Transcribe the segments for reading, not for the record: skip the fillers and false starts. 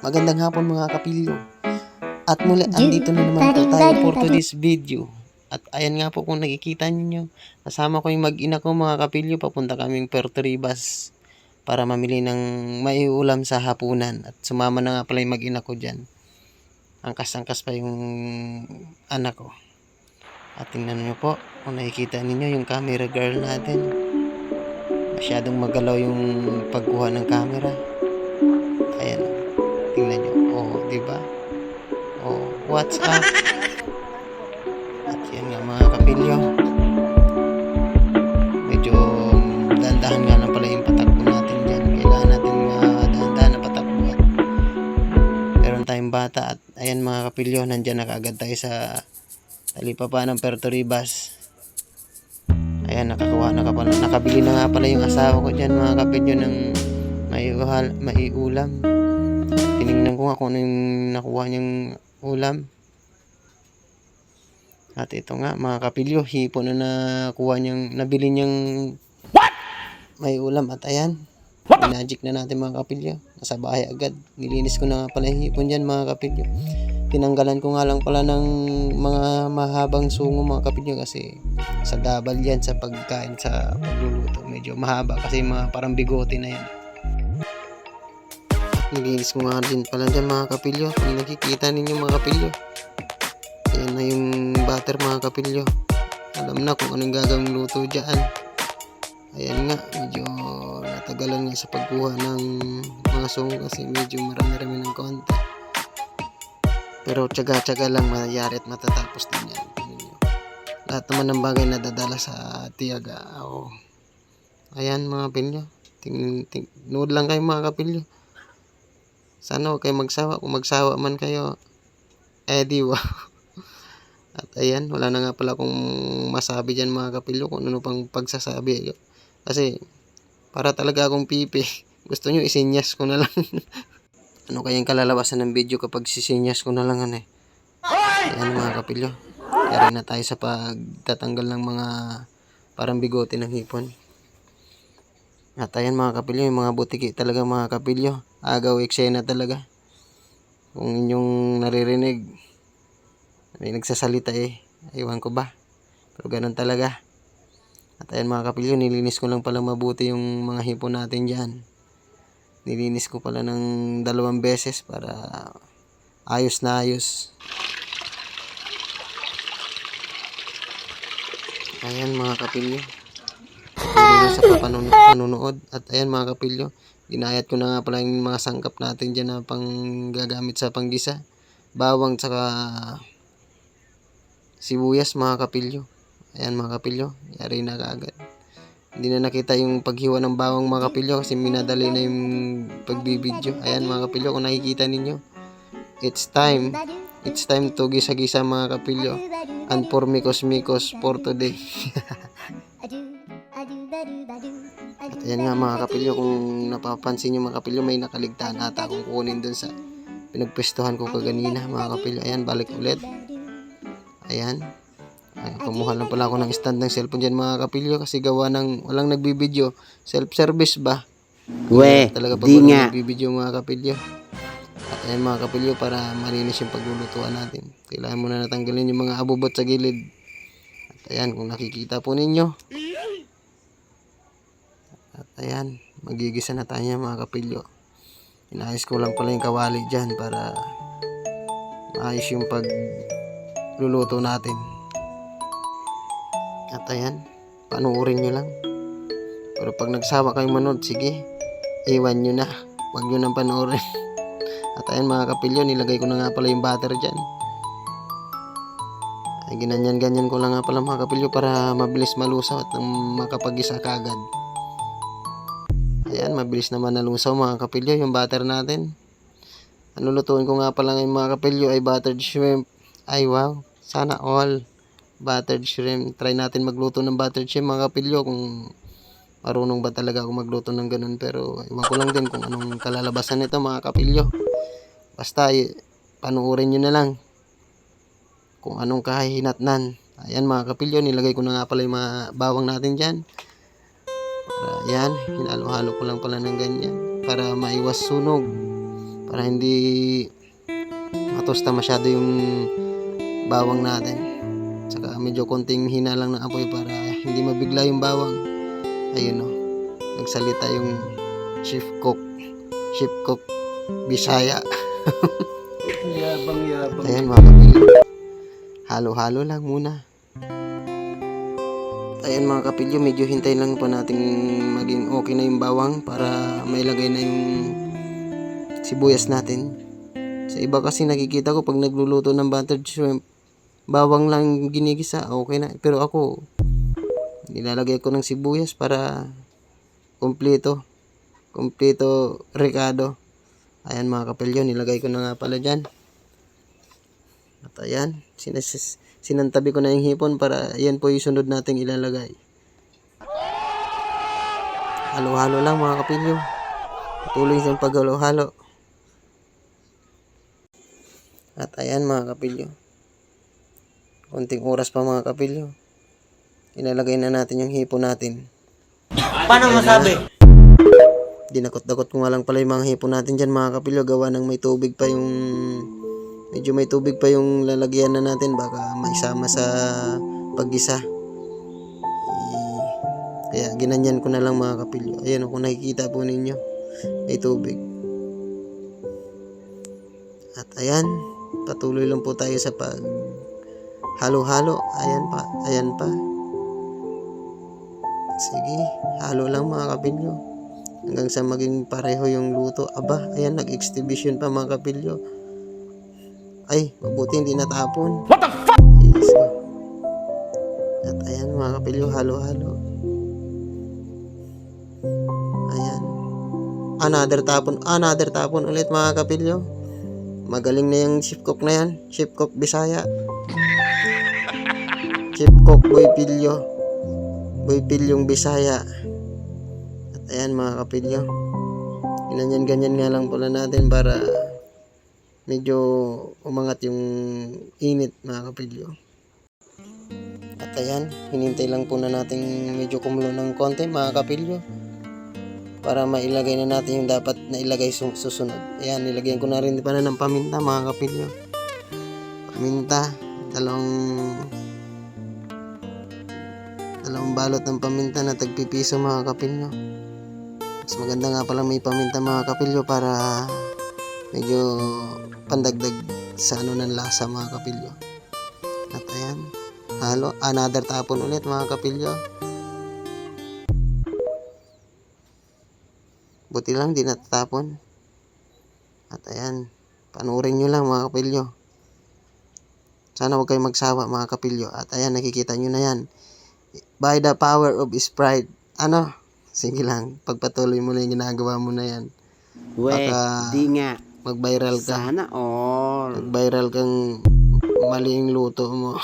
Magandang hapon mga kapilyo. At muli, andito na naman po tayo for today's video. At ayan nga po kung nakikita ninyo, kasama ko yung mag-ina ko mga kapilyo, papunta kaming Puerto Ribas para mamili ng maiulam sa hapunan. At sumama na nga pala yung mag-ina ko dyan. Angkas-angkas pa yung anak ko. At tingnan nyo po, kung nakikita ninyo yung camera girl natin. Masyadong magalaw yung pagkuha ng camera. Ayan, tingnan nyo. Oh, diba? Oh, what's up? At yan nga mga kapilyo. Medyo dahan-dahan nga lang pala yung patakbo natin dyan. Kailangan natin dahan-dahan na patakbo. At meron tayong bata. At ayan mga kapilyo, nandyan na kaagad tayo sa talipapa ng Puerto Ribas. Ayan, nakabili na nga pala yung asawa ko dyan mga kapilyo ng maiulam. Tinignan ko nga kung ano yung nakuha niyang ulam. At ito nga mga kapilyo, hipo na nakuha niyang, nabili niyang maiulam. At ayan, magic na natin mga kapilyo. Nasa bahay agad. Nilinis ko na nga pala yung hipon dyan mga kapilyo. Tinanggalan ko nga lang pala ng mga mahabang sungo mga kapilyo kasi sa gabal yan sa pagkain sa pagluluto. Medyo mahaba kasi mga parang bigote na yan. Nilinis ko nga din pala dyan mga kapilyo. Kung nakikita ninyo mga kapilyo, ayan na yung butter mga kapilyo. Alam na kung anong gagawing luto dyan. Ayan nga, medyo natagalan nga sa pagkuha ng mga sungo kasi medyo marami-rami ng konti. Pero tsaga-tsaga lang mayayari at matatapos din yan. Lahat naman ng bagay na dadala sa tiyaga. Oh. Ayan mga kapilyo. Nood lang kayo mga kapilyo. Sana huwag kayo magsawa. Kung magsawa man kayo, di wow. At ayan, wala na nga pala akong masabi dyan mga kapilyo. Kung ano pang pagsasabi. Kasi, para talaga akong pipi. Gusto nyo isinyas ko na lang. Ano kayang kalalabasan ng video kapag sisinyas ko na lang eh. Ayan mga kapilyo. Yari na tayo sa pagtatanggal ng mga parang bigote ng hipon. At ayan mga kapilyo, yung mga butiki talaga mga kapilyo. Agaw eksena talaga. Kung inyong naririnig, may nagsasalita Ewan ko ba. Pero ganun talaga. At ayan mga kapilyo, nilinis ko lang pala mabuti yung mga hipon natin dyan. Nilinis ko pala ng 2 beses para ayos na ayos. Ayan mga kapilyo. Patuloy sa panunood. At ayan mga kapilyo, ginayat ko na nga pala yung mga sangkap natin dyan na pang gagamit sa panggisa. Bawang tsaka sibuyas mga kapilyo. Ayan mga kapilyo, yari na kaagad. Hindi na nakita yung paghiwa ng bawang mga kapilyo kasi minadali na yung pagbibidyo. Ayan mga kapilyo, kung nakikita ninyo, it's time to gisa-gisa mga kapilyo. And for mikos-mikos for today. At ayan nga mga kapilyo, kung napapansin nyo mga kapilyo, may nakaligtaan ata akong kunin dun sa pinagpwestuhan ko kaganina mga kapilyo. Ayan, balik ulit. Ayan. Kumuha lang pala ako ng stand ng cellphone dyan mga kapilyo kasi gawa ng walang nagbibideo. Self-service ba? Talaga pag walang nagbibideo mga kapilyo. At ayan mga kapilyo, para malinis yung paglulutuan natin, kailangan muna natanggalin yung mga abubot sa gilid. At ayan, kung nakikita po ninyo. At ayan, magigisa na tayo mga kapilyo. Inayos ko lang pala yung kawali dyan para maayos yung pagluluto natin. At ayan, panuorin nyo lang. Pero pag nagsawa kayong manood, sige, iwan nyo na. Huwag nyo nang panoorin. At ayan mga kapilyo, nilagay ko na nga pala yung butter dyan. Ay ginanyan-ganyan ko lang nga pala mga kapilyo para mabilis malusaw at makapag-isa kaagad. Ayan, mabilis naman nalusaw mga kapilyo yung butter natin. Ang lulutuin ko nga pala ngayon mga kapilyo ay buttered shrimp. Ay wow, sana all. Buttered shrimp. Try natin magluto ng buttered shrimp mga kapilyo kung marunong ba talaga ako magluto ng ganun. Pero iwan ko lang din kung anong kalalabasan nito mga kapilyo. Basta panuorin nyo na lang kung anong kahihinatnan. Ayan mga kapilyo, nilagay ko na nga pala yung mga bawang natin dyan. Para yan, hinalo-halo ko lang pala ng ganyan para maiwas sunog. para hindi matosta masyado yung bawang natin. Saka medyo konting hina lang ng apoy para hindi mabigla yung bawang. Ayun o, nagsalita yung chef cook Bisaya. Yabang. Ayan mga kapilyo, halo-halo lang muna. Ayan mga kapilyo, medyo hintay lang po nating maging okay na yung bawang para mailagay na yung sibuyas natin. Sa iba kasi nakikita ko pag nagluluto ng buttered shrimp, bawang lang ginigisa, okay na. Pero ako, nilalagay ko ng sibuyas para kompleto rekado. Ayan mga kapilyo, nilagay ko na nga pala dyan. At ayan, sinantabi ko na yung hipon para yan po yung sunod nating ilalagay. Halo-halo lang mga kapilyo. Patuloy sa paghalo-halo. At ayan mga kapilyo, konting oras pa mga kapilyo, ilalagay na natin yung hipon natin. Paano masabi? Dinakot-dakot ko nga lang pala yung mga hipon natin dyan mga kapilyo, gawa ng may tubig pa yung medyo may tubig pa yung lalagyan na natin, baka maisama sa paggisa. Kaya ginanyan ko na lang mga kapilyo. Ayan, kung nakikita po ninyo, may tubig. At ayan, patuloy lang po tayo sa pag halo-halo. Ayan pa. Sige, halo lang mga kapilyo hanggang sa maging pareho yung luto. Aba, ayan, nag-exhibition pa mga kapilyo. Ay, mabuti hindi natapon. What the fuck? At ayan mga kapilyo, halo-halo. Ayan. Another tapon ulit mga kapilyo. Magaling na yung chef cook na yan. Chef cook Bisaya. Chef cook Boy Pilyong Bisaya. At ayan mga kapilyo, ganyan nga lang pala natin para medyo umangat yung init mga kapilyo. At ayan, hinintay lang po na natin medyo kumulo ng konti mga kapilyo para mailagay na natin yung dapat na ilagay susunod. Ayan, nilagyan ko na rin pala ng paminta mga kapilyo. Paminta, dalawang balot ng paminta na tagpipiso mga kapilyo. Mas maganda nga pala may paminta mga kapilyo para medyo pandagdag sa ng lasa mga kapilyo. At ayan, halo, another tapon ulit mga kapilyo. Buti lang di natatapon. At ayan, panurin nyo lang mga kapilyo. Sana huwag kayong magsawa mga kapilyo. At ayan, nakikita nyo na yan. By the power of Sprite. Sige lang, pagpatuloy mo na yung ginagawa mo na yan. Baka di nga. mag-viral ka. Sana all. Mag-viral kang mali yung luto mo.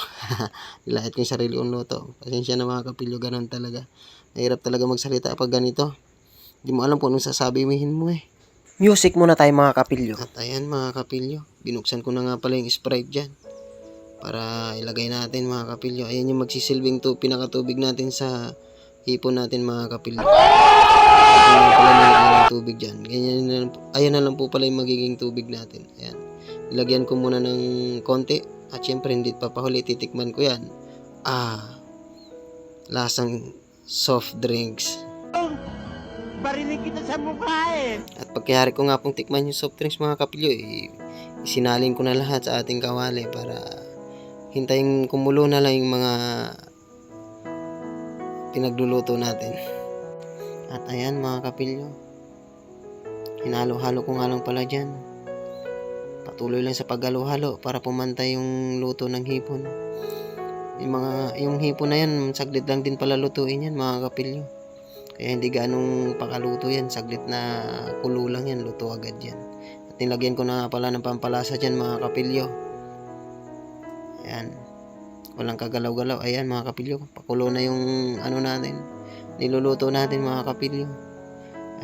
Nilait ko yung sarili kong luto. Pasensya na mga kapilyo, ganun talaga. Mahirap talaga magsalita pag ganito. Hindi mo alam kung anong sasabihin mo eh. Music muna tayo mga kapilyo. At ayan mga kapilyo, binuksan ko na nga pala yung Sprite dyan para ilagay natin mga kapilyo. Ayan yung magsisilbing pinakatubig natin sa hipon natin mga kapilyo. Ayan na pala nilagyan ng tubig dyan. Ayan na lang po pala yung magiging tubig natin. Ayan. Ilagyan ko muna ng konti. At syempre hindi papahuli, titikman ko yan. Lasang soft drinks. Barinig kita sa mukha eh. At pagkayari ko nga pong tikman yung soft drinks mga kapilyo, isinalin ko na lahat sa ating kawali para hintayin kumulo na lang yung mga pinagluluto natin. At ayan mga kapilyo, hinalo-halo ko nga lang pala dyan. Patuloy lang sa paghalo-halo para pumantay yung luto ng hipon. Yung hipon na yan, saglit lang din pala lutuin yan mga kapilyo. Kaya hindi ganong pakaluto yan, saglit na kulo lang yan, luto agad yan. At nilagyan ko na nga pala ng pampalasa dyan mga kapilyo. Ayan, walang kagalaw-galaw. Ayan mga kapilyo, pakulo na yung natin, niluluto natin mga kapilyo.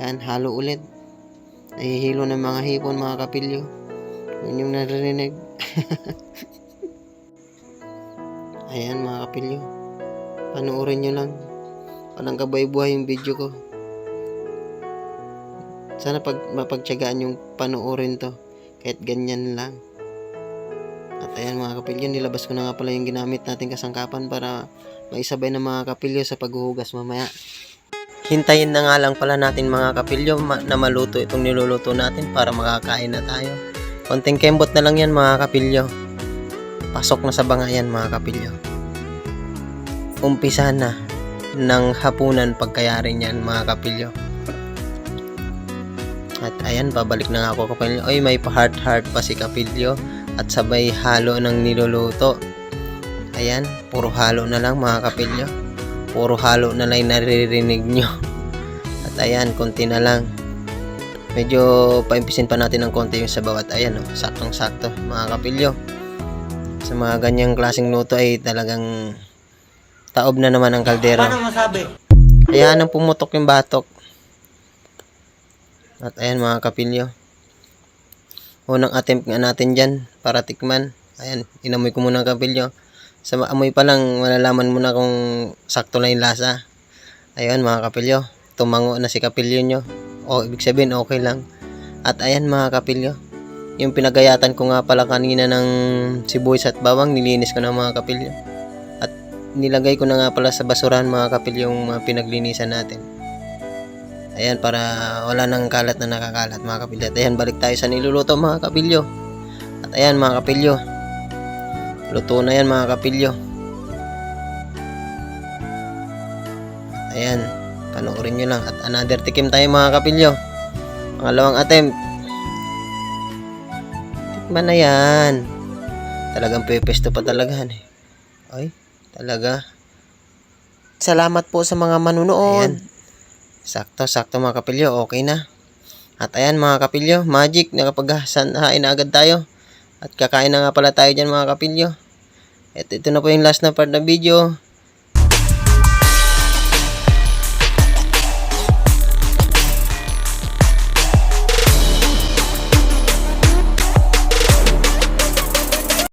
Ayan, halo ulit. Nahihilo ng mga hipon mga kapilyo. Yun yung narinig. Ayan mga kapilyo, panoorin nyo lang. Walang kabay-buhay yung video ko. Sana mapagtiyagaan yung panoorin to. Kahit ganyan lang. At ayan mga kapilyo, nilabas ko na nga pala yung ginamit nating kasangkapan para maisabay ng mga kapilyo sa paghuhugas mamaya. Hintayin na nga lang pala natin mga kapilyo na maluto itong niluluto natin para makakain na tayo. Konting kembot na lang yan mga kapilyo. Pasok na sa bangayan mga kapilyo. Umpisa na ng hapunan pagkayari niyan mga kapilyo. At ayan, pabalik na nga ako kapilyo. Oy, may pa-heart pa si kapilyo. At sabay halo ng niluluto. Ayan, puro halo na lang mga kapilyo. Puro halo na lang naririnig nyo. At ayan, konti na lang. Medyo paimpisin pa natin ng konti yung sabaw. At ayan, saktong sakto mga kapilyo. Sa mga ganyang klaseng luto ay talagang taob na naman ang kaldero. Paano masabi? Ayan ang pumutok yung batok. At ayan mga kapilyo. Unang attempt nga natin dyan para tikman. Ayan, inamoy ko muna ang kapilyo. Sa amoy pa lang, malalaman mo na kung sakto na yung lasa. Ayan mga kapilyo, tumango na si kapilyo nyo. O, ibig sabihin okay lang. At ayan mga kapilyo, yung pinagayatan ko nga pala kanina ng sibuyas at bawang, nilinis ko na mga kapilyo. At nilagay ko na nga pala sa basurahan mga kapilyo yung mga pinaglinisan natin. Ayan, para wala nang kalat na nakakalat mga kapilyo. At ayan, balik tayo sa niluluto mga kapilyo. At ayan mga kapilyo, luto na yan mga kapilyo. At ayan, panoorin nyo lang. At another tikim tayo mga kapilyo. Pangalawang attempt. Tikman na yan. Talagang pepesto pa talaga. Ay, talaga. Salamat po sa mga manunood. Ayan. Sakto mga kapilyo, okay na. At ayan mga kapilyo, magic, nakapaghain na agad tayo. At kakain na nga pala tayo dyan mga kapilyo. At ito na po yung last na part ng video.